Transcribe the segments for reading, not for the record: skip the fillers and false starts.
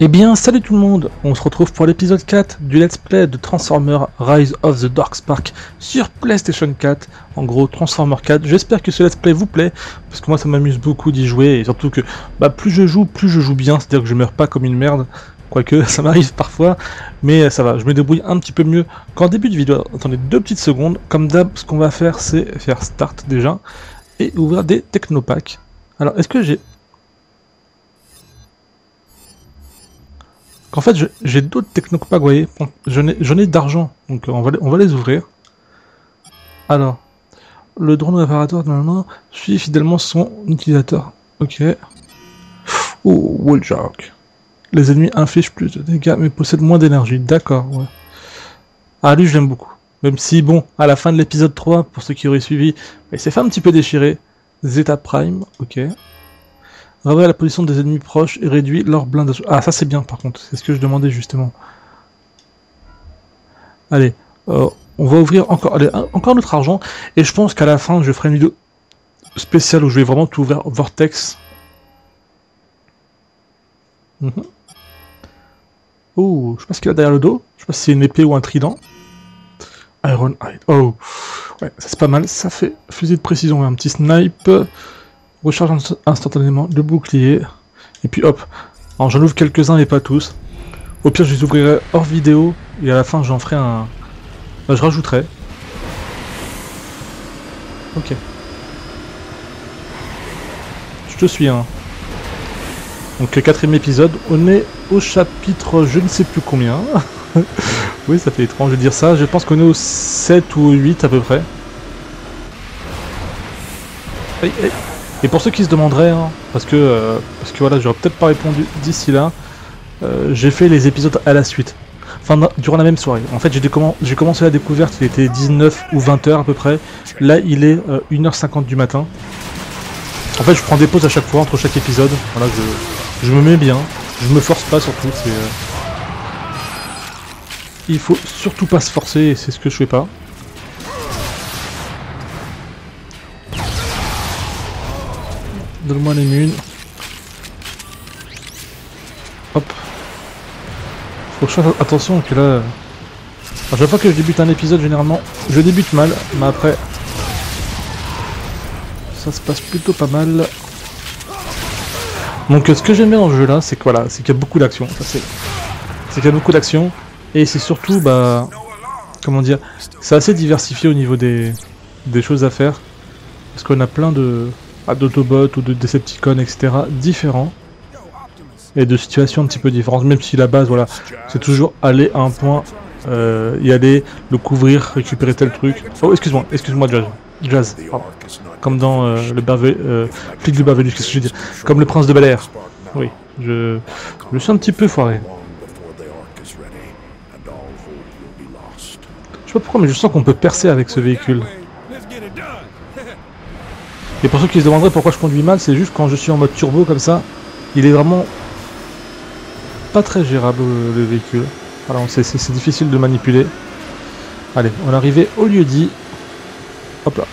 Eh bien, salut tout le monde, on se retrouve pour l'épisode 4 du Let's Play de Transformers Rise of the Dark Spark sur PlayStation 4, en gros Transformers 4. J'espère que ce Let's Play vous plaît, parce que moi ça m'amuse beaucoup d'y jouer, et surtout que plus je joue bien, c'est-à-dire que je meurs pas comme une merde, quoique ça m'arrive parfois, mais ça va, je me débrouille un petit peu mieux qu'en début de vidéo. Attendez 2 petites secondes, comme d'hab, ce qu'on va faire c'est faire Start déjà, et ouvrir des Technopacks. Alors, est-ce que j'ai... Qu'en fait, j'ai d'autres technopacks, vous voyez, j'en ai d'argent, donc on va les ouvrir. Alors, le drone réparateur, normalement, suit fidèlement son utilisateur. Ok. Oh, Walljark. Les ennemis infligent plus de dégâts, mais possèdent moins d'énergie. D'accord, ouais. Ah, lui, je l'aime beaucoup. Même si, bon, à la fin de l'épisode 3, pour ceux qui auraient suivi, il s'est fait un petit peu déchirer. Zeta Prime, ok. Révèle la position des ennemis proches et réduit leur blindage. Ah, ça c'est bien par contre, c'est ce que je demandais justement. Allez, on va ouvrir encore, allez, encore notre argent. Et je pense qu'à la fin, je ferai une vidéo spéciale où je vais vraiment tout ouvrir Vortex. Oh, je sais pas ce qu'il a derrière le dos. Je sais pas si c'est une épée ou un trident. Iron Hide. Oh, ouais, ça c'est pas mal. Ça fait fusil de précision, un petit snipe. Recharge instantanément le bouclier. Et puis hop. Alors j'en ouvre quelques-uns et pas tous. Au pire je les ouvrirai hors vidéo. Et à la fin j'en ferai un... je rajouterai. Ok. Je te suis hein. Donc 4ème épisode. On est au chapitre je ne sais plus combien. Oui ça fait étrange de dire ça. Je pense qu'on est au 7 ou 8 à peu près. Aïe, aïe. Et pour ceux qui se demanderaient, hein, parce que voilà, j'aurais peut-être pas répondu d'ici là, j'ai fait les épisodes à la suite. Enfin, durant la même soirée. En fait, j'ai commencé la découverte, il était 19 ou 20h à peu près. Là, il est 1h50 du matin. En fait, je prends des pauses à chaque fois, entre chaque épisode. Voilà, je me mets bien. Je me force pas surtout. Il faut surtout pas se forcer, et c'est ce que je fais pas. Donne-moi les munes. Hop. Faut que je fasse attention que là... À chaque fois que je débute un épisode, généralement, je débute mal, mais après... ça se passe plutôt pas mal. Donc ce que j'aime bien dans ce jeu là, c'est que voilà, c'est qu'il y a beaucoup d'action. C'est qu'il y a beaucoup d'action, et c'est surtout, comment dire, c'est assez diversifié au niveau des choses à faire. Parce qu'on a plein d'Autobots ou de Decepticons, etc. différents. Et de situations un petit peu différentes, même si la base, voilà, c'est toujours aller à un point, y aller, le couvrir, récupérer tel truc. Oh, excuse-moi, Jazz, pardon. Comme dans le flic du Barvelus, qu'est-ce que je veux dire? Comme le prince de Bel-Air. Oui, je suis un petit peu foiré. Je sais pas pourquoi, mais je sens qu'on peut percer avec ce véhicule. Et pour ceux qui se demanderaient pourquoi je conduis mal, c'est juste quand je suis en mode turbo comme ça, il est vraiment pas très gérable le véhicule. Voilà, c'est difficile de manipuler. Allez, on est arrivé au lieu dit. Hop là.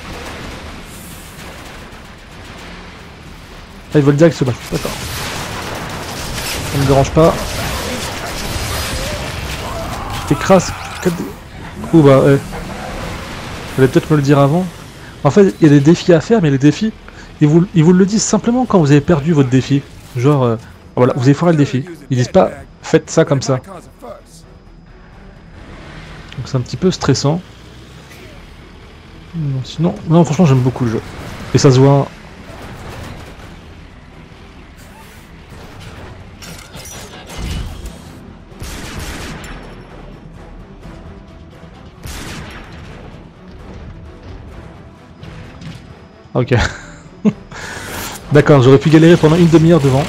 Ah, ils veulent direct se battre, d'accord. Ça me dérange pas. T'écrases. Ouh bah, fallait peut-être me le dire avant. En fait, il y a des défis à faire, mais les défis, ils vous le disent simplement quand vous avez perdu votre défi. Genre, voilà, vous avez foiré le défi. Ils disent pas, faites ça comme ça. Donc c'est un petit peu stressant. Non, sinon, non, franchement, j'aime beaucoup le jeu. Et ça se voit. Ok. D'accord, j'aurais pu galérer pendant une demi-heure devant.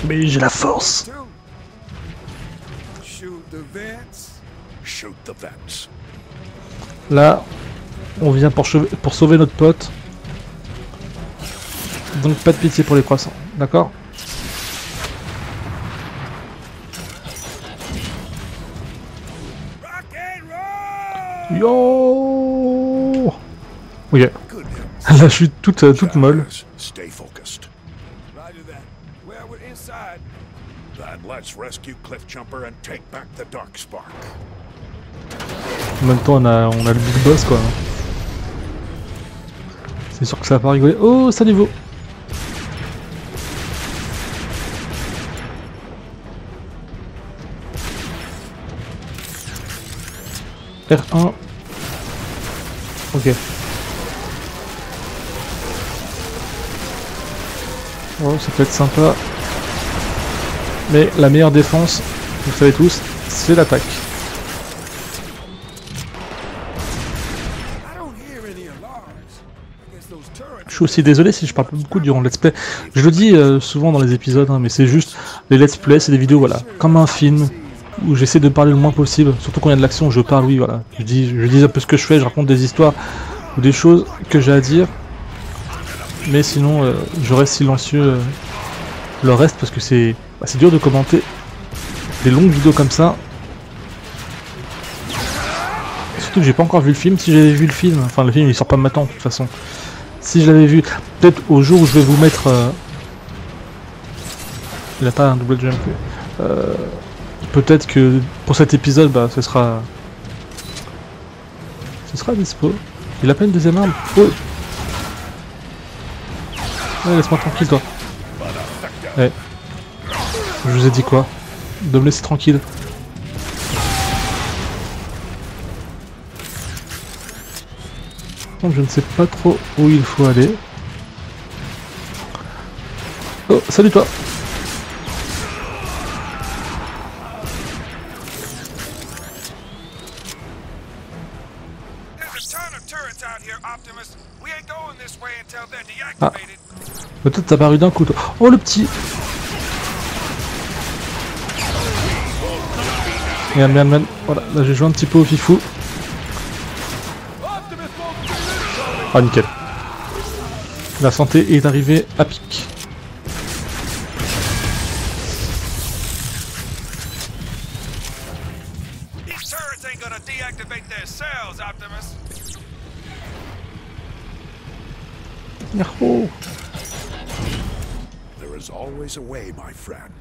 Mais j'ai la force. Là, on vient pour sauver notre pote. Donc pas de pitié pour les croissants, d'accord? Yo! Ok. Là, je suis toute molle. En même temps, on a le big boss, quoi. C'est sûr que ça va pas rigoler. Oh, ça niveau. R1. Ok. Oh, ça peut être sympa. Mais la meilleure défense, vous le savez tous, c'est l'attaque. Je suis aussi désolé si je parle pas beaucoup durant le let's play. Je le dis souvent dans les épisodes, hein, mais c'est juste, les let's play, c'est des vidéos, voilà, comme un film, où j'essaie de parler le moins possible. Surtout quand il y a de l'action, je parle, oui, voilà. Je dis un peu ce que je fais, je raconte des histoires, ou des choses que j'ai à dire. Mais sinon, je reste silencieux le reste, parce que c'est dur de commenter des longues vidéos comme ça. Et surtout que j'ai pas encore vu le film. Si j'avais vu le film, enfin le film il sort pas maintenant de toute façon. Si je l'avais vu, peut-être au jour où je vais vous mettre... il a pas un double jump. Peut-être que pour cet épisode, bah ce sera dispo. Il a pas une deuxième arme. Oh. Ouais, laisse-moi tranquille toi. Ouais. Je vous ai dit quoi? De me laisser tranquille. Donc je ne sais pas trop où il faut aller. Oh, salut toi! Ah, peut-être t'as paru d'un coup toi. Oh le petit! Merde, voilà, là j'ai joué un petit peu au fifou. Ah nickel. La santé est arrivée à pic. Oh. There is always a way, my friend.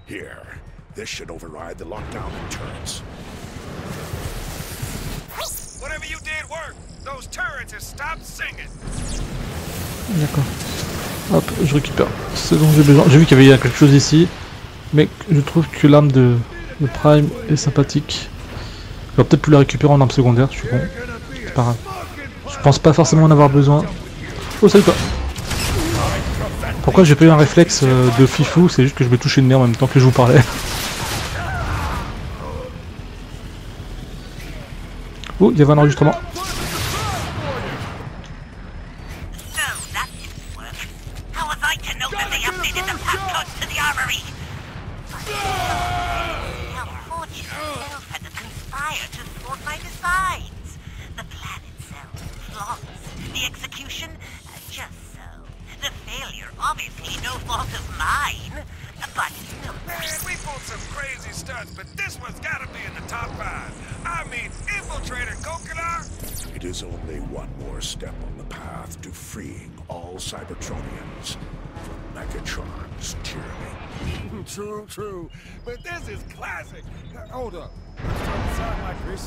Here, this should override the lockdown in turrets. Whatever you did worked. Those turrets have stopped singing. D'accord. Hop, je récupère ce dont j'ai besoin. J'ai vu qu'il y avait quelque chose ici, mais je trouve que l'arme de Prime est sympathique. J'aurais peut-être pu la récupérer en arme secondaire, je suis bon. C'est pas grave. Je pense pas forcément en avoir besoin. Oh salut toi. Pourquoi j'ai pas eu un réflexe de fifou? C'est juste que je me touchais le nez en même temps que je vous parlais. Oh, il y avait un enregistrement. It is only one more step on the path to freeing all Cybertronians from Megatron's tyranny. True. But this is classic. Hold up.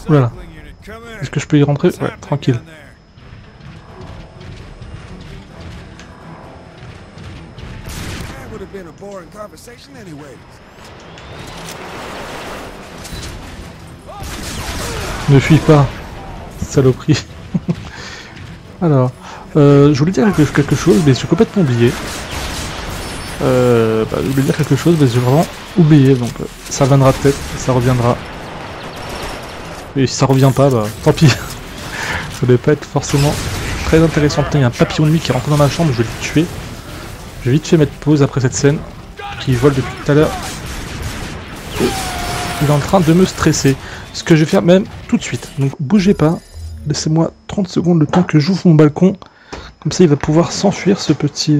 Voilà. Est-ce que je peux y rentrer? Ouais, tranquille. Ne fuis pas, saloperie. Alors, je voulais dire quelque chose, mais j'ai complètement oublié. Je voulais dire quelque chose, mais j'ai vraiment oublié, donc ça viendra peut-être, ça reviendra. Et si ça revient pas, bah tant pis. Ça devait pas être forcément très intéressant. Putain, il y a un papillon de nuit qui est rentré dans ma chambre, je vais le tuer. Je vais vite fait mettre pause après cette scène, qui vole depuis tout à l'heure. Il est en train de me stresser. Ce que je vais faire même tout de suite. Donc bougez pas. Laissez-moi 30 secondes le temps que j'ouvre mon balcon. Comme ça il va pouvoir s'enfuir ce petit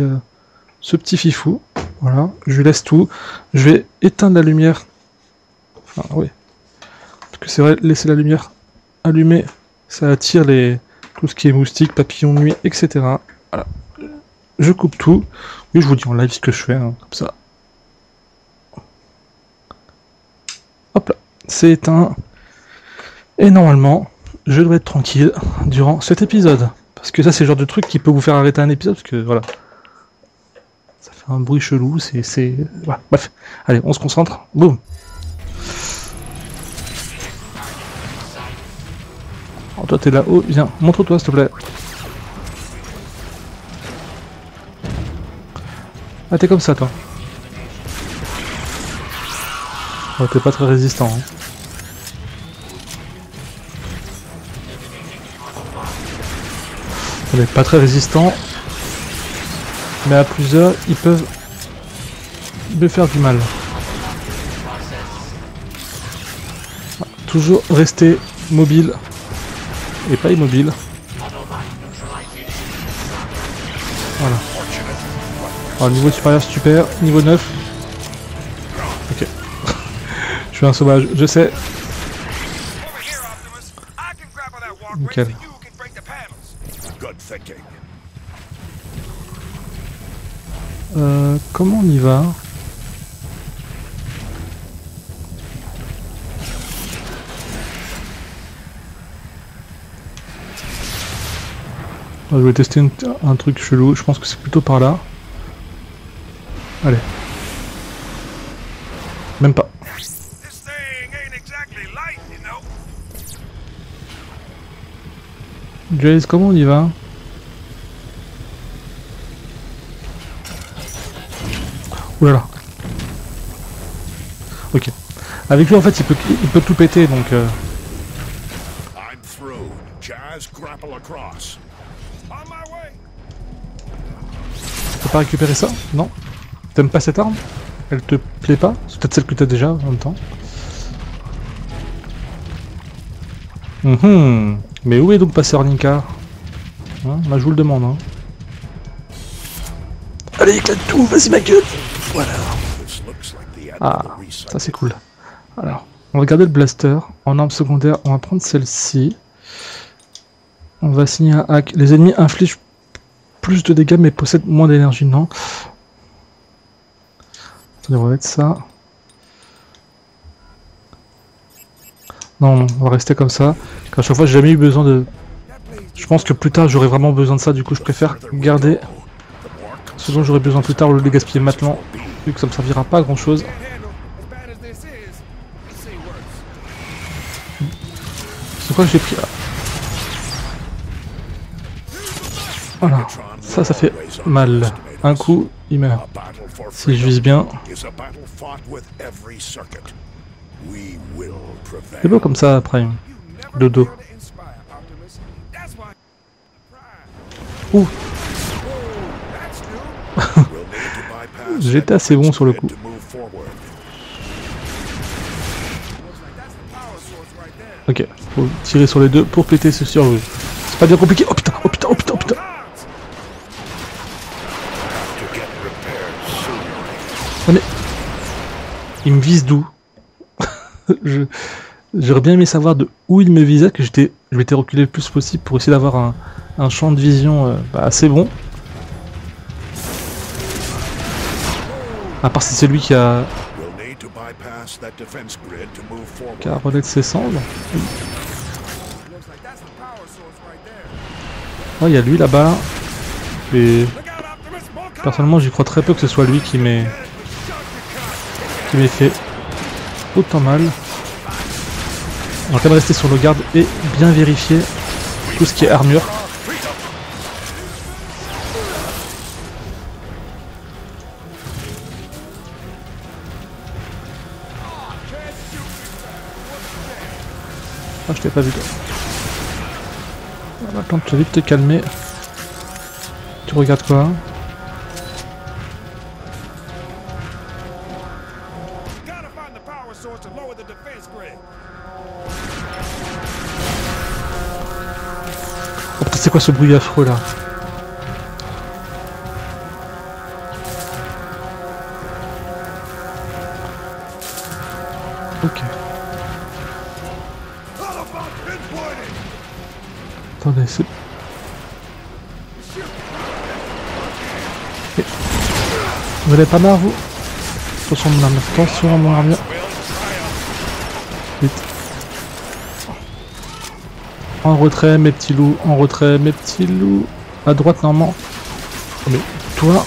fifou. Voilà. Je lui laisse tout. Je vais éteindre la lumière. Enfin oui. Parce que c'est vrai, laisser la lumière allumée, ça attire tout ce qui est moustiques, papillons de nuit, etc. Voilà. Je coupe tout. Oui, je vous dis en live ce que je fais, hein, comme ça. c'est éteint. Et normalement, je devrais être tranquille durant cet épisode. Parce que ça, c'est le genre de truc qui peut vous faire arrêter un épisode, parce que voilà. Ça fait un bruit chelou, c'est... Voilà, bref. Allez, on se concentre. Boum. Alors toi, t'es là-haut. Viens, montre-toi, s'il te plaît. Ah, t'es comme ça, toi. Oh, t'es pas très résistant. Hein. On n'est pas très résistant. Mais à plusieurs, ils peuvent me faire du mal. Toujours rester mobile. Et pas immobile. Voilà. Alors, niveau supérieur, super. Niveau 9. Ok. Je suis un sauvage, je sais. Nickel. Comment on y va? Je vais tester un truc chelou, je pense que c'est plutôt par là. Allez. Même pas. Jace, comment on y va? Oulala. Ok. Avec lui en fait il peut tout péter donc Tu peux pas récupérer ça? Non? T'aimes pas cette arme? Elle te plaît pas? C'est peut-être celle que t'as déjà en même temps. Mais où est donc passé Arlinka? Hein, là je vous le demande. Hein. Allez, éclate tout, vas-y ma gueule. Voilà. Ah, ça c'est cool. Alors, on va garder le blaster. En arme secondaire, on va prendre celle-ci. On va signer un hack. Les ennemis infligent plus de dégâts mais possèdent moins d'énergie, non? Attendez, on va mettre ça. Non, on va rester comme ça. Car à chaque fois, j'ai jamais eu besoin de... Je pense que plus tard, j'aurai vraiment besoin de ça. Du coup, je préfère garder ce dont j'aurai besoin plus tard au lieu de les gaspiller maintenant. Vu que ça me servira pas à grand chose. C'est quoi que j'ai pris là? Voilà. Ça fait mal. Un coup, il meurt. Si je vise bien. C'est beau comme ça, Prime. Le dos. Ouh. J'étais assez bon sur le coup. Ok, faut tirer sur les deux pour péter ce survie. C'est pas bien compliqué. Oh putain, oh putain, oh putain, oh putain. Non mais... Il me vise d'où? J'aurais bien aimé savoir de où il me visait, que je m'étais reculé le plus possible pour essayer d'avoir un champ de vision assez bon. À part si c'est lui qui a relais de ses cendres. Oh, il y a lui là-bas. Et personnellement, j'y crois très peu que ce soit lui qui m'ait fait autant mal. On va quand même rester sur le garde et bien vérifier tout ce qui est armure. Ah, je t'ai pas vu toi. Attends, tu vas vite te calmer. Tu regardes quoi? Oh putain, c'est quoi ce bruit affreux là? Ok. Attendez, c'est... Vous avez pas marre vous? Attention à mon armure, attention à mon armure. Vite. En retrait, mes petits loups. En retrait, mes petits loups. À droite, normalement. Oh, mais toi...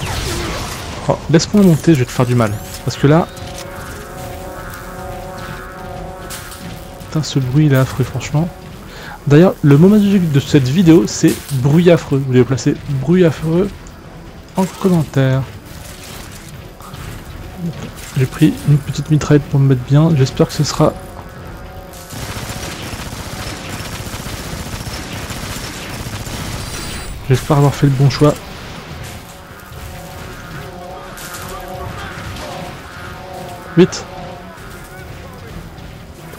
Oh, laisse-moi monter, je vais te faire du mal. Parce que là... Putain, ce bruit il est affreux, franchement. D'ailleurs, le mot magique de cette vidéo, c'est bruit affreux. Vous devez placer bruit affreux en commentaire. J'ai pris une petite mitraillette pour me mettre bien. J'espère que ce sera... J'espère avoir fait le bon choix. Vite.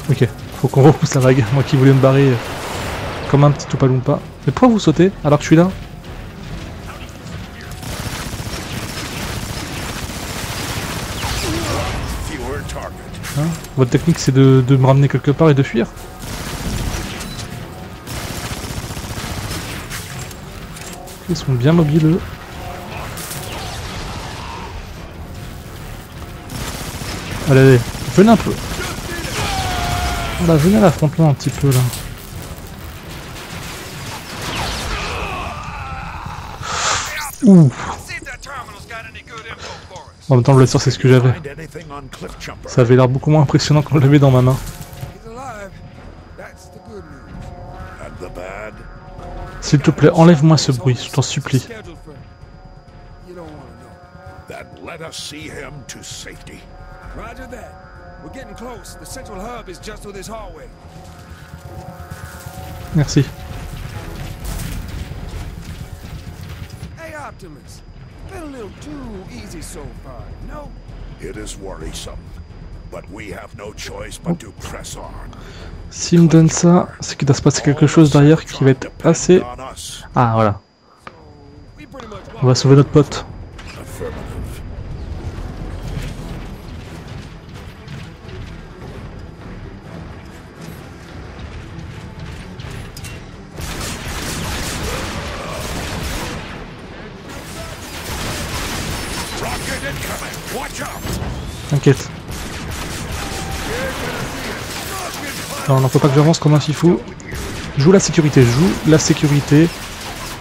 Ok, faut qu'on repousse la vague. Moi qui voulais me barrer comme un petit Toupalumpa. Mais pourquoi vous sautez alors que je suis là? Hein, votre technique c'est de me ramener quelque part et de fuir? Ils sont bien mobiles. Allez, allez, venez un peu. Voilà, venez à l'affrontement un petit peu là. Ouh. En même temps, le blaster c'est ce que j'avais. Ça avait l'air beaucoup moins impressionnant quand je l'avais dans ma main. S'il te plaît, enlève-moi ce bruit, je t'en supplie. Merci. Hey, Optimus. Been a little too easy so far, no? It is worrisome, but we have no choice but to press on. S'il me donne ça, c'est qu'il doit se passer quelque chose derrière qui va être assez... Ah, voilà. On va sauver notre pote. T'inquiète. Non, non, faut pas que j'avance comme un fifou. Joue la sécurité,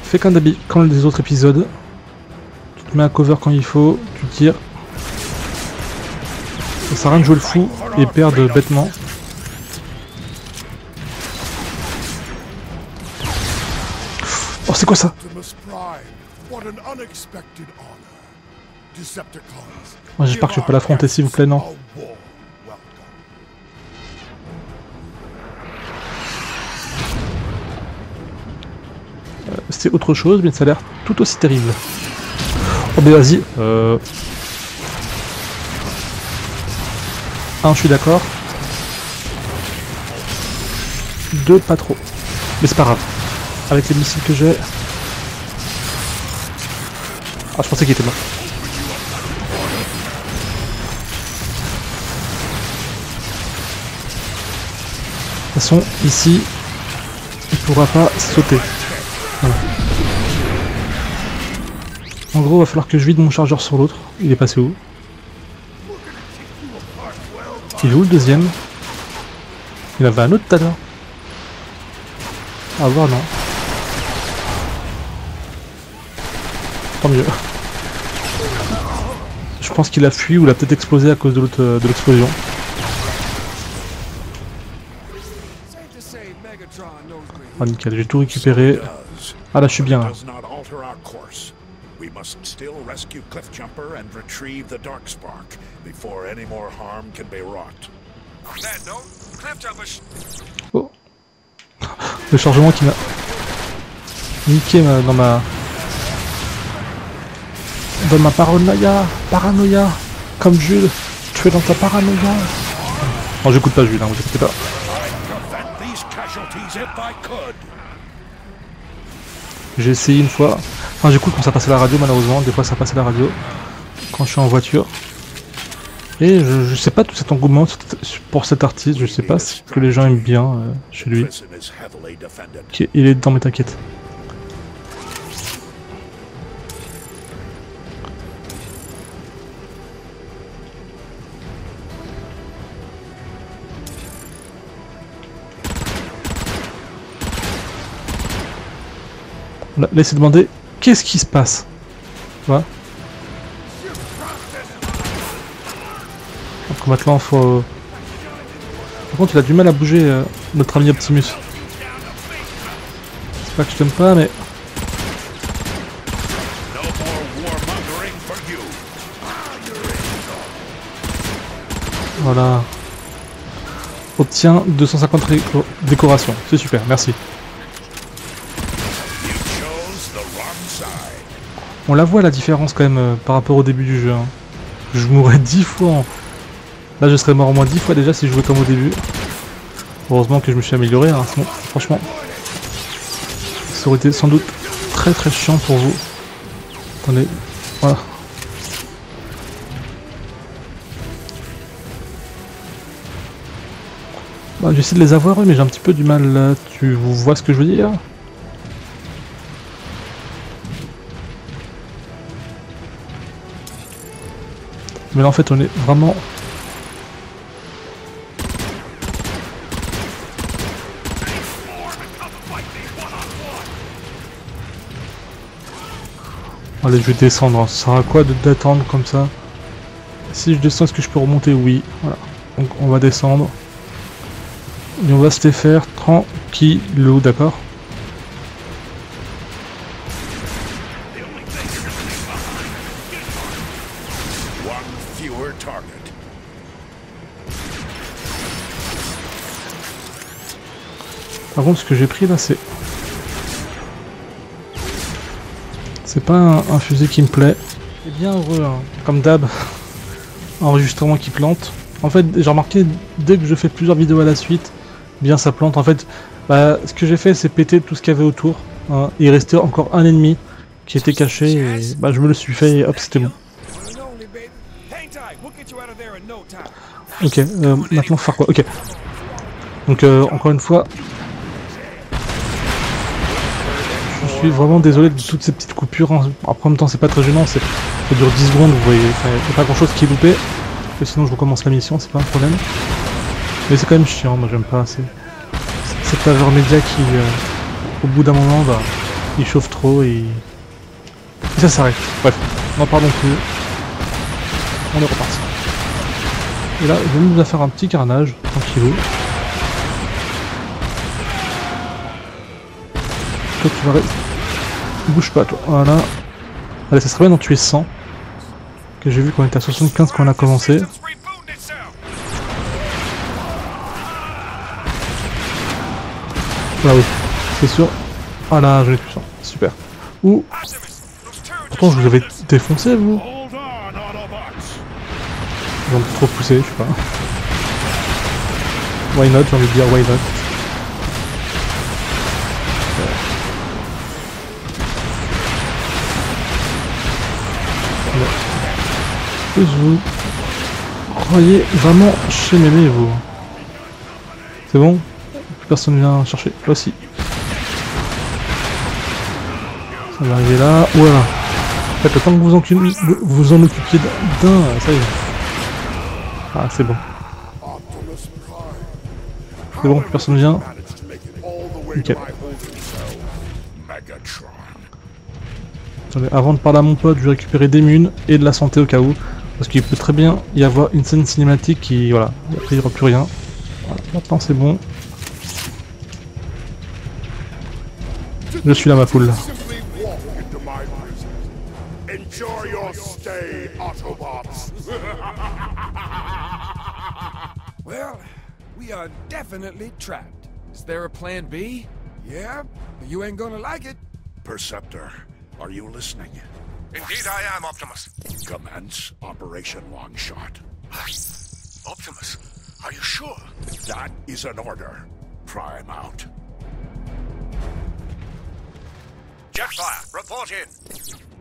Fais comme les autres épisodes. Tu te mets à cover quand il faut, tu tires. Ça sert à rien de jouer le fou et perdre bêtement. Oh, c'est quoi ça? Moi, j'espère que je peux l'affronter, s'il vous plaît, non. C'est autre chose, mais ça a l'air tout aussi terrible. Oh, mais vas-y. Un, je suis d'accord. Deux, pas trop. Mais c'est pas grave. Avec les missiles que j'ai... Ah, je pensais qu'il était mort. De toute façon, ici, il pourra pas sauter. Voilà. En gros, il va falloir que je vide mon chargeur sur l'autre. Il est passé où? Il est où le deuxième? Il avait un autre tout à l'heure. À voir, non. Tant mieux. Je pense qu'il a fui ou il a peut-être explosé à cause de l'explosion. Ah nickel, j'ai tout récupéré. Ah là je suis bien là. Oh. Le chargement qui m'a niqué dans ma paranoïa, comme Jules, tu es dans ta paranoïa. Non, j'écoute pas Jules, hein, vous écoutez pas. J'ai essayé une fois, enfin j'écoute quand ça passe à la radio malheureusement, des fois ça passe à la radio, quand je suis en voiture. Et je sais pas tout cet engouement pour cet artiste, je sais pas si que les gens aiment bien chez lui. Okay, il est dedans mais t'inquiète. Là, il s'est demandé qu'est-ce qui se passe. Tu vois. Donc maintenant, faut. Par contre, il a du mal à bouger, notre ami Optimus. C'est pas que je t'aime pas, mais. Voilà. Obtient 250 décorations. C'est super, merci. On la voit la différence quand même par rapport au début du jeu. Hein. Je mourrais 10 fois en... Là je serais mort au moins 10 fois déjà si je jouais comme au début. Heureusement que je me suis amélioré, hein. Sinon franchement ça aurait été sans doute très très chiant pour vous. Attendez, voilà. Bah, j'essaie de les avoir, mais j'ai un petit peu du mal là. Tu vois ce que je veux dire? Mais là en fait on est vraiment... Allez, je vais descendre, ça sert à quoi d'attendre comme ça? Si je descends, est-ce que je peux remonter? Oui, voilà. Donc on va descendre. Et on va se les faire tranquillou, d'accord? Par contre, ce que j'ai pris là, c'est pas un fusil qui me plaît. C'est bien heureux, hein. Comme d'hab, enregistrement qui plante. En fait, j'ai remarqué dès que je fais plusieurs vidéos à la suite, bien ça plante. En fait, bah, ce que j'ai fait, c'est péter tout ce qu'il y avait autour. Hein. Il restait encore un ennemi qui était caché et bah, je me le suis fait et hop, c'était bon. Ok, maintenant faire quoi? Ok. Donc encore une fois, je suis vraiment désolé de toutes ces petites coupures. Hein. Après, en même temps, c'est pas très gênant, ça dure 10 secondes, vous voyez. Enfin, il n'y a pas grand chose qui est loupé. Parce que sinon, je recommence la mission, c'est pas un problème. Mais c'est quand même chiant, moi j'aime pas. C'est cette faveur média qui, au bout d'un moment, bah, il chauffe trop et ça s'arrête. Bref, n'en parlons plus. On est reparti. Et là, je vais nous faire un petit carnage, tranquillou. Toi, tu vas rester. Bouge pas, toi. Voilà. Allez, ça serait bien d'en tuer 100. Que j'ai vu qu'on était à 75 quand on a commencé. Voilà, oui. C'est sûr. Ah là, je l'ai tué 100. Super. Ouh. Pourtant, je vous avais défoncé, vous. Ils ont trop poussé, je sais pas. Why not, j'ai envie de dire why not. Vous croyez vraiment chez mémé, vous? C'est bon? Plus personne vient chercher. Là aussi. Ça va arriver là. Voilà. En fait, le temps que vous en occupiez d'un, ça y est. Ah, c'est bon. C'est bon, plus personne vient. Nickel. Attendez, avant de parler à mon pote, je vais récupérer des munes et de la santé au cas où. Parce qu'il peut très bien y avoir une scène cinématique qui... Voilà, après il n'y aura plus rien. Voilà, maintenant c'est bon. Je suis là, ma poule. Well, we are definitely trapped. Is there a plan B? Yeah, but you ain't gonna like it. Perceptor, are you listening? Indeed I am, Optimus. Commence Operation Longshot. Optimus, are you sure? That is an order. Prime out. Jetfire, report in.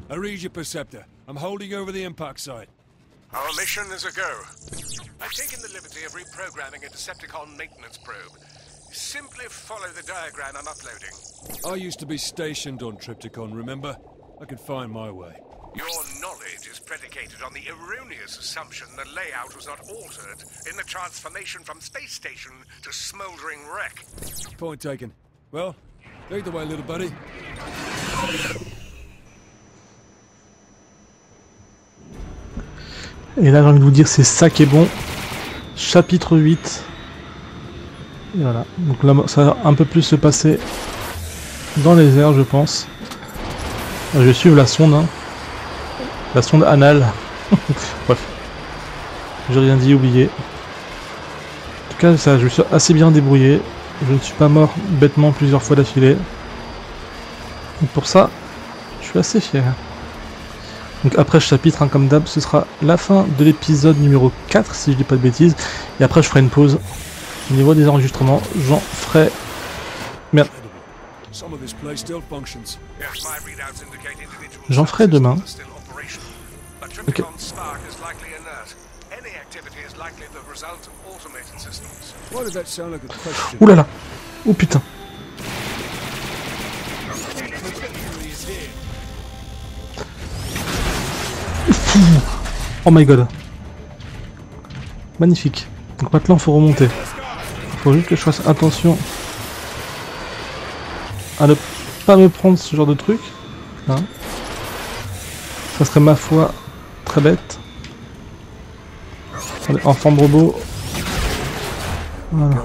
I read you, Perceptor. I'm holding over the impact site. Our mission is a go. I've taken the liberty of reprogramming a Decepticon maintenance probe. Simply follow the diagram I'm uploading. I used to be stationed on Tripticon, remember? I can find my way. Your knowledge is predicated on the erroneous assumption the layout was not altered in the transformation from space station to smoldering wreck. Point taken. Well, lead the way, little buddy. Et là j'ai envie de vous dire c'est ça qui est bon. Chapitre 8. Et voilà. Donc là ça va un peu plus se passer dans les airs je pense. Je vais suivre la sonde. Hein. La sonde anale. Bref. J'ai rien dit, oublié. En tout cas ça, je me suis assez bien débrouillé. Je ne suis pas mort bêtement plusieurs fois d'affilée. Et pour ça, je suis assez fier. Donc après ce chapitre, hein, comme d'hab, ce sera la fin de l'épisode numéro 4, si je dis pas de bêtises. Et après je ferai une pause. Au niveau des enregistrements, j'en ferai... Merde. J'en ferai demain. Ok. Ouh là là. Oh putain. Oh my god. Magnifique. Donc maintenant il faut remonter. Il faut juste que je fasse attention à ne pas me prendre ce genre de truc. Hein. Ça serait ma foi très bête. Allez, en forme robot. Voilà.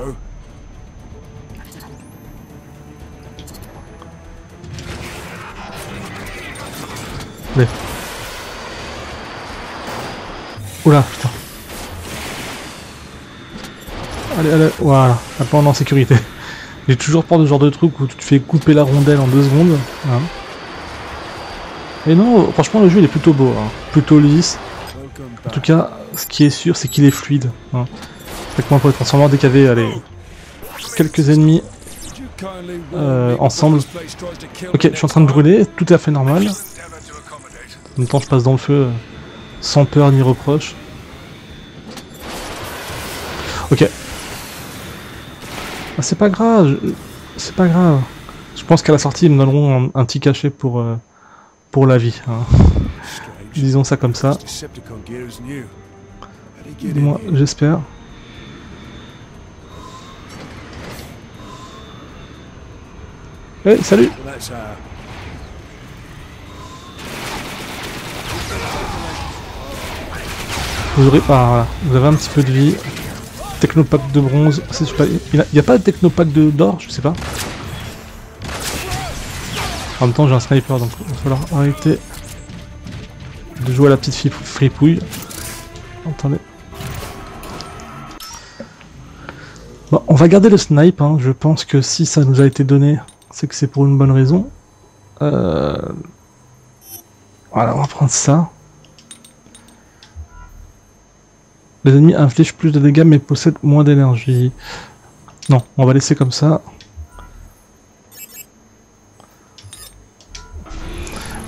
Allez. Oula, putain. Allez, allez, voilà. Maintenant on est en sécurité. J'ai toujours peur de ce genre de truc où tu te fais couper la rondelle en 2 secondes. Hein. Et non, franchement le jeu il est plutôt beau, hein. Plutôt lisse. En tout cas, ce qui est sûr c'est qu'il est fluide. Hein. Avec moi pour les transformeurs, dès qu'il y avait quelques ennemis ensemble. Ok, je suis en train de brûler, tout est à fait normal. En même temps je passe dans le feu sans peur ni reproche. Ok. Ah, c'est pas grave, c'est pas grave. Je pense qu'à la sortie ils me donneront un petit cachet pour la vie. Hein. Disons ça comme ça. Moi, j'espère. Hey, salut! Vous aurez voilà. Vous avez un petit peu de vie. Technopack de bronze, c'est super. Il n'y a pas de technopack d'or, je sais pas. En même temps, j'ai un sniper, donc il va falloir arrêter de jouer à la petite fripouille. Attendez. Bon, on va garder le snipe, hein. Je pense que si ça nous a été donné, c'est que c'est pour une bonne raison. Voilà, on va prendre ça. Les ennemis infligent plus de dégâts mais possèdent moins d'énergie. Non, on va laisser comme ça.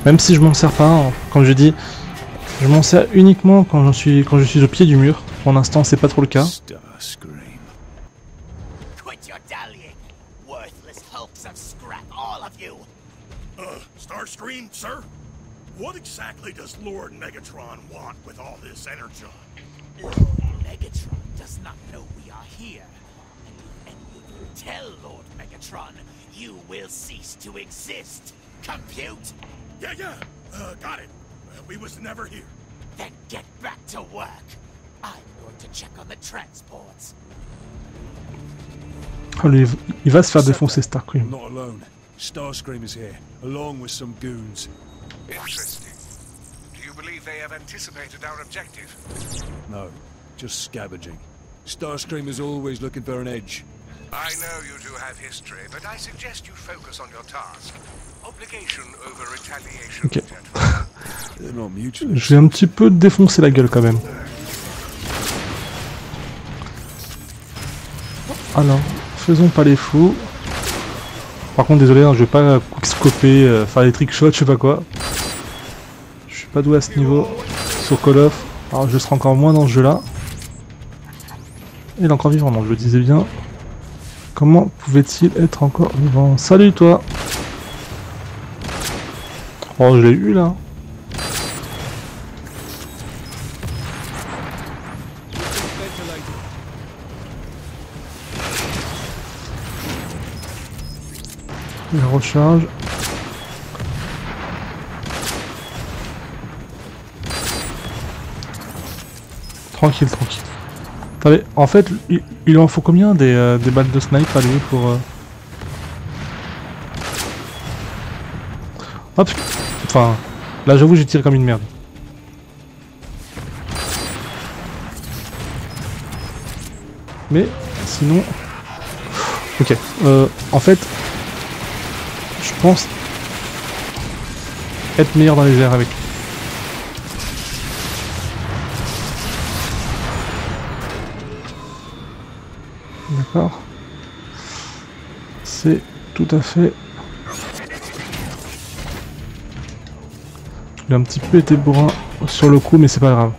Même si je m'en sers pas, hein, comme je dis, je m'en sers uniquement quand je suis au pied du mur. Pour l'instant, c'est pas trop le cas. Starscream, sir? What exactly does Lord Megatron want with all this energy? Megatron does not know we are here. And if you tell Lord Megatron, you will cease to exist. Compute? Yeah, got it. We was never here. Then get back to work. I'm going to check on the transports. Oh, lui, il va se faire défoncer Starscream. Not alone. Starscream is here, along with some goons. Interesting. Do you believe they have anticipated our objective? No, just scavenging. Starscream is always looking for an edge. I know you two have history, but I suggest you focus on your task. Obligation over retaliation, Ok. They're not mutual. Je vais un petit peu défoncer la gueule quand même. Alors, faisons pas les fous. Par contre, désolé, hein, je vais pas quickscoper, faire des trickshots, je sais pas quoi. Je suis pas doué à ce niveau sur Call of. Alors, je serai encore moins dans ce jeu-là. Il est encore vivant, non, je le disais bien. Comment pouvait-il être encore vivant? Salut, toi! Oh, je l'ai eu, là. Il recharge. Tranquille, tranquille. Attendez, en fait, il en faut combien des balles de snipe à lui pour... Hop. Enfin, là j'avoue j'ai tiré comme une merde. Mais sinon... Ok, en fait... Je pense... être meilleur dans les airs avec lui. D'accord. C'est tout à fait... Il a un petit peu été bourrin sur le coup, mais c'est pas grave.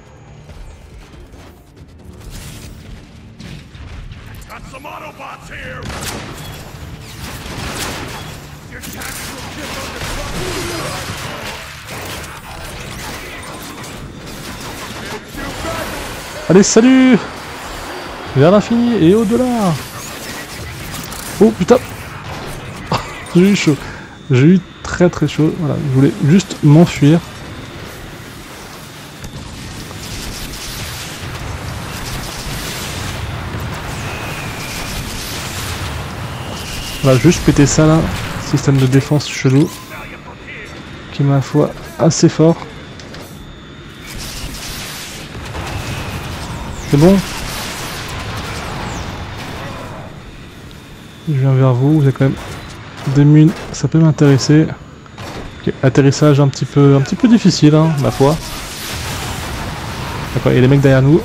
Allez, salut! Vers l'infini et au-delà! Oh putain! J'ai eu chaud. J'ai eu très très chaud. Voilà, je voulais juste m'enfuir. Voilà, juste péter ça là. Système de défense chelou. Qui est ma foi assez fort. C'est bon? Je viens vers vous, vous avez quand même des mines, ça peut m'intéresser. Okay, atterrissage un petit peu difficile, hein, ma foi. D'accord, il y a les mecs derrière nous.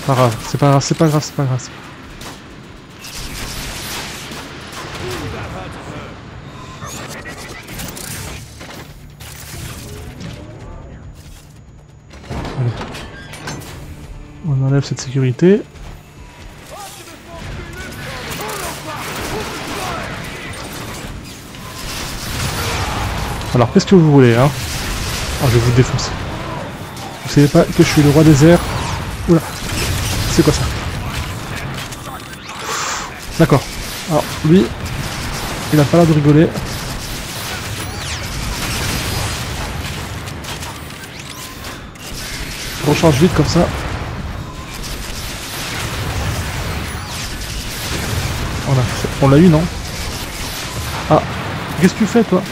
Pas grave, c'est pas grave, c'est pas grave, c'est pas grave. Allez. On enlève cette sécurité. Alors qu'est-ce que vous voulez, hein? Oh, je vais vous défoncer. Vous savez pas que je suis le roi des airs? Oula. C'est quoi ça? D'accord. Alors lui, il a pas l'air de rigoler. Je recharge vite comme ça. Voilà. On l'a eu, non? Ah. Qu'est-ce que tu fais, toi?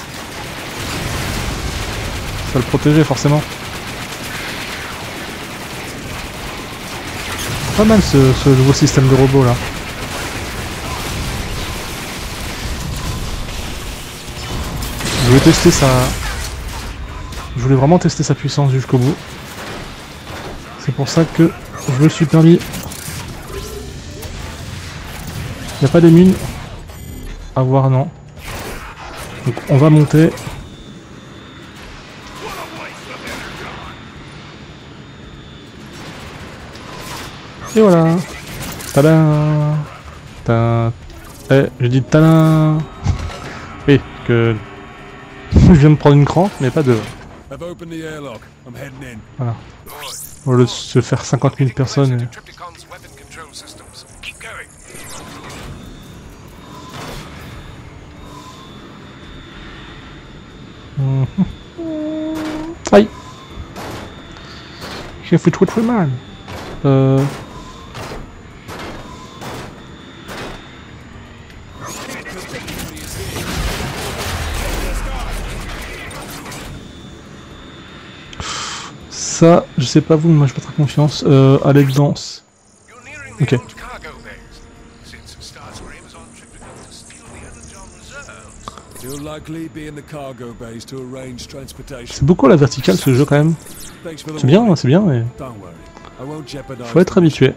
Ça va le protéger forcément. Pas mal ce nouveau système de robot là. Je voulais tester sa... Je voulais vraiment tester sa puissance jusqu'au bout. C'est pour ça que je me suis permis... Il n'y a pas des mines à voir, non. Donc on va monter. Et voilà. Tadam. Eh, je dis tadam. Oui, que... je viens de prendre une crampe, mais pas deux. Voilà. Au lieu de se faire 50 000 personnes... Aïe. J'ai fait trop mal. Ça, je sais pas vous, mais moi j'ai pas très confiance. Alex danse. Ok. C'est beaucoup la verticale ce jeu quand même. C'est bien, mais faut être habitué.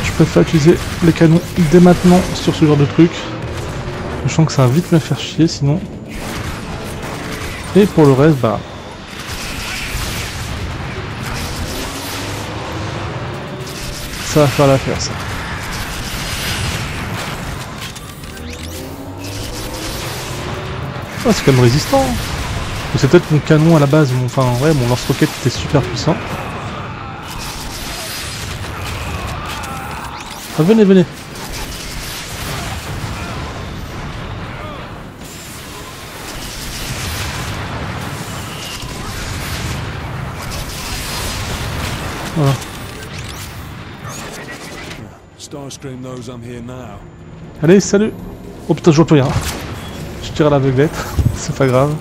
Je préfère utiliser les canons dès maintenant sur ce genre de truc. Je sens que ça va vite me faire chier sinon. Et pour le reste, bah... ça va faire l'affaire ça. Ah, c'est quand même résistant. C'est peut-être mon canon à la base, enfin ouais, mon lance-roquette était super puissant. Ah, venez, venez. Voilà. Starscream knows I'm here now. Allez, salut. Oh putain, je vois plus rien. Je tire à l'aveuglette, c'est pas grave.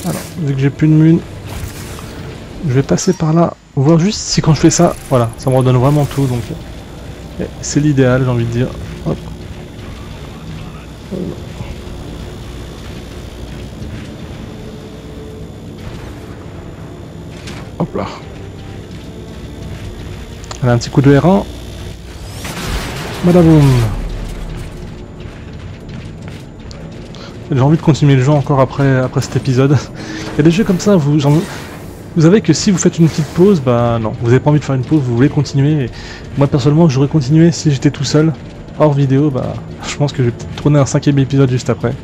Alors, vu que j'ai plus de mun, je vais passer par là, voir juste si quand je fais ça, voilà, ça me redonne vraiment tout, donc c'est l'idéal, j'ai envie de dire. Hop. Hop là. Allez, un petit coup de R1. Badaboum. J'ai envie de continuer le jeu encore après cet épisode. Il y a des jeux comme ça, vous savez que si vous faites une petite pause, bah non, vous n'avez pas envie de faire une pause, vous voulez continuer. Et moi personnellement, j'aurais continué si j'étais tout seul, hors vidéo, bah je pense que je vais peut-être tourner un 5e épisode juste après.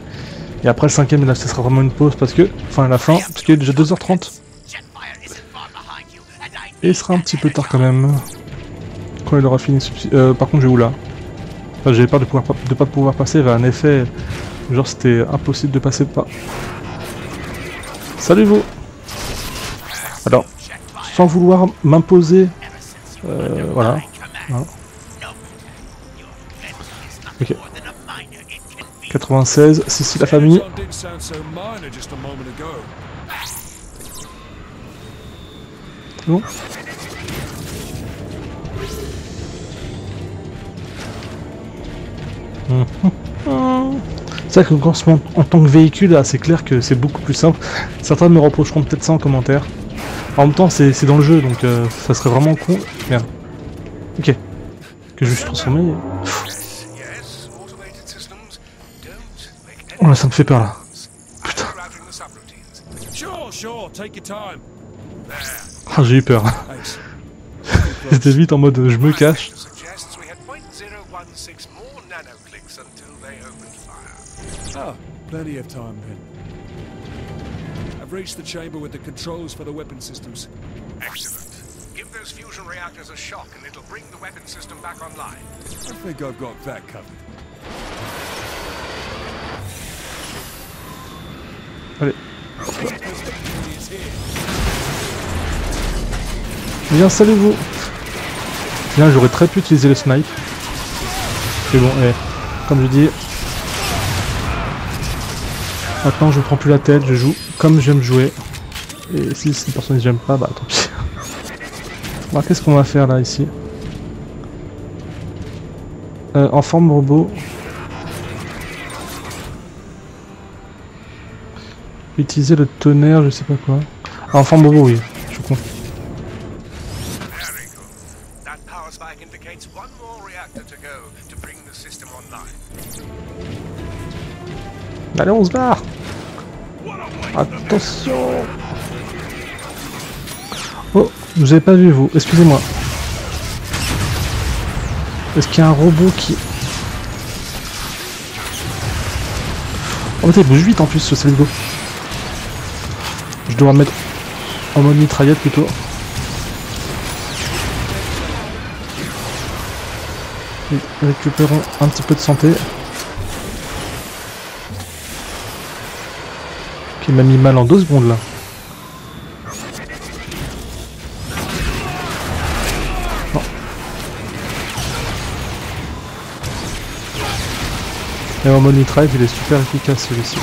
Et après le 5e, là, ce sera vraiment une pause parce que, enfin à la fin, parce qu'il est déjà 2h30. Et il sera un petit peu tard quand même. Quand il aura fini par contre, j'ai où là? Enfin, j'avais peur de pas pouvoir passer vers un effet. Genre c'était impossible de passer pas. Salut vous. Alors, sans vouloir m'imposer, voilà. Ok. 96, c'est la famille. Bon. C'est vrai que quand on se monte en tant que véhicule, c'est clair que c'est beaucoup plus simple. Certains me reprocheront peut-être ça en commentaire. En même temps, c'est dans le jeu, donc ça serait vraiment con. Merde. Ok. Que je me suis transformé. Oh là, ça me fait peur là. Putain. Ah, j'ai eu peur. J'étais vite en mode je me cache. Ah, plenty of time then. I've reached the chamber with the controls for the weapon systems. Excellent. Give those fusion reactors a shock and it'll bring the weapon system back online. I think I've got that covered. Allez. Bien, salut vous. Bien, j'aurais très pu utiliser le snipe. C'est bon, comme je dis. Maintenant je prends plus la tête, je joue comme j'aime jouer. Et si c'est une personne que j'aime pas, bah tant pis. Alors qu'est-ce qu'on va faire là ici? En forme robot. Utiliser le tonnerre, je sais pas quoi. Ah, en forme robot, oui, je suis con. Allez, on se barre. Attention. Oh, vous avez pas vu vous, excusez-moi. Est-ce qu'il y a un robot qui... Oh putain, il bouge vite en plus ce Saligo. Je dois me mettre en mode mitraillette plutôt. Et récupérons un petit peu de santé. Qui m'a mis mal en 2 secondes là. Non. Et en mode mitraille, il est super efficace celui-ci.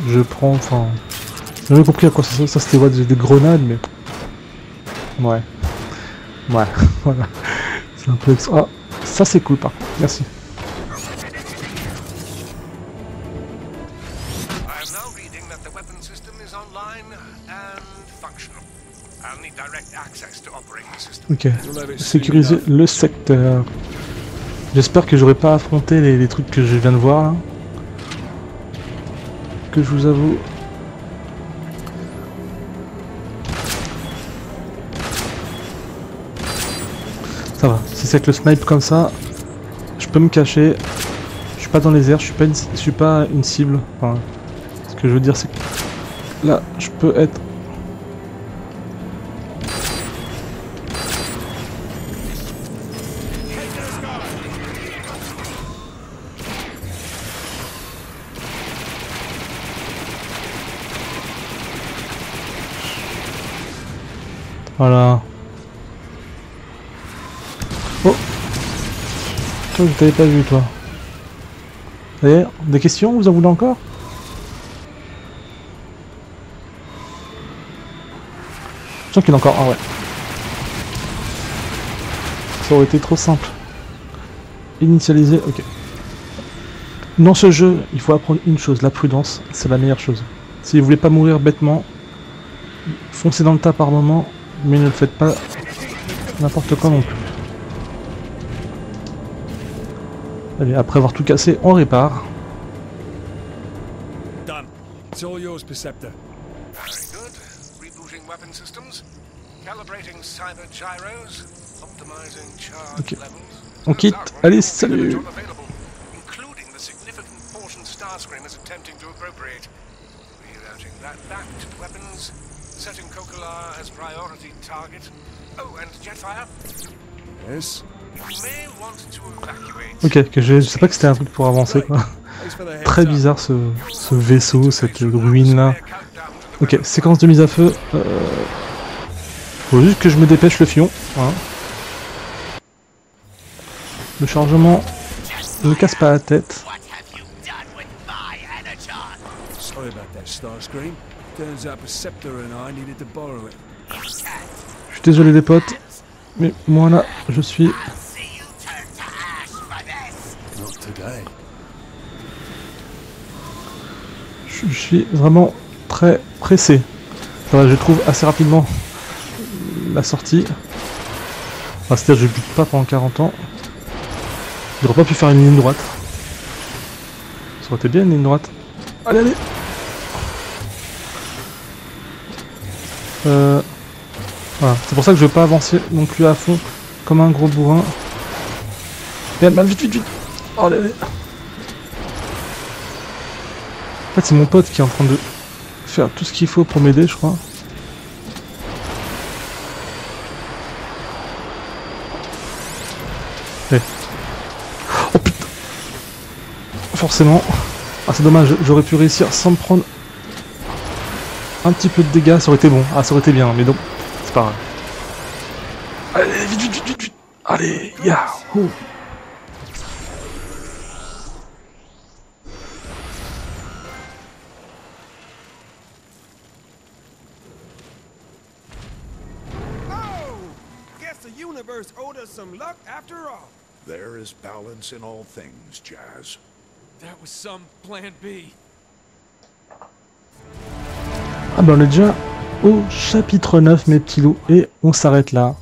Je prends, enfin... J'ai jamais compris à quoi ça sert, ça c'était des grenades, mais... Ouais. Ouais, voilà. C'est un peu... Ah, ça c'est cool par contre, merci. Ok, sécuriser le secteur. J'espère que j'aurai pas affronté les trucs que je viens de voir là. Que je vous avoue. Ça va, si c'est avec le snipe comme ça, peux me cacher. Je suis pas dans les airs, je suis pas une cible. Enfin, ce que je veux dire, c'est que là, je peux être. Voilà. Oh! Toi, je t'avais pas vu, toi. D'ailleurs, des questions, vous en voulez encore? Je sens qu'il y en a encore. Ah ouais. Ça aurait été trop simple. Initialiser, ok. Dans ce jeu, il faut apprendre une chose, la prudence, c'est la meilleure chose. Si vous voulez pas mourir bêtement, foncez dans le tas par moment, mais ne le faites pas n'importe quoi non plus. Allez, après avoir tout cassé, on répare. Done. It's all yours, Perceptor. Very good. Rebooting weapon systems, calibrating cyber gyros, optimizing charge Ok. levels. On quitte. Allez, salut. Including the significant portion Starscream is attempting to appropriate. Rerouting that back to weapons, setting Kokolar as priority target. Oh, and Jetfire, Yes. you may want to evacuate. Ok, que je sais pas que c'était un truc pour avancer quoi. Thanks for the heads Très up. bizarre ce vaisseau, cette ruine là. Ok, séquence de mise à feu. Faut juste que je me dépêche le fion. Voilà. Le chargement ne casse pas la tête. What have you done with my energon? Sorry about that, Starscream. Turns out Perceptor and I needed to borrow it. Je suis désolé les potes, mais moi là, je suis... I'll see you turn to ash for this. Not today. Je suis vraiment très pressé. Voilà, je trouve assez rapidement la sortie. Enfin, c'est-à-dire que je bute pas pendant 40 ans. J'aurais pas pu faire une ligne droite. Ça aurait été bien une ligne droite. Allez, allez. Voilà, c'est pour ça que je veux pas avancer non plus à fond comme un gros bourrin. Merde, vite, vite, vite. Oh, allez, allez. En fait, c'est mon pote qui est en train de faire tout ce qu'il faut pour m'aider, je crois. Allez. Oh putain. Forcément. Ah, c'est dommage, j'aurais pu réussir sans me prendre un petit peu de dégâts, ça aurait été bon. Ah, ça aurait été bien, mais non, c'est pas grave. Allez, vite, vite, vite, vite, vite. Allez, yahoo. Oh! Guess the universe owed us some luck after all. There is balance in all things, Jazz. That was some plan B. Ah bah on est déjà au chapitre 9 mes petits loups et on s'arrête là.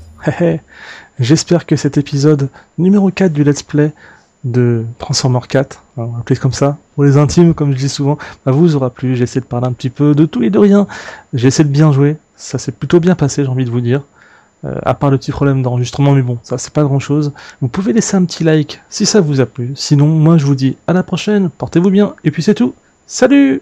J'espère que cet épisode numéro 4 du let's play de Transformers 4, on va l'appeler comme ça, pour les intimes comme je dis souvent, bah vous aura plu. J'ai essayé de parler un petit peu de tout et de rien, j'ai essayé de bien jouer, ça s'est plutôt bien passé j'ai envie de vous dire, à part le petit problème d'enregistrement, mais bon ça c'est pas grand chose. Vous pouvez laisser un petit like si ça vous a plu, sinon moi je vous dis à la prochaine, portez-vous bien et puis c'est tout, salut.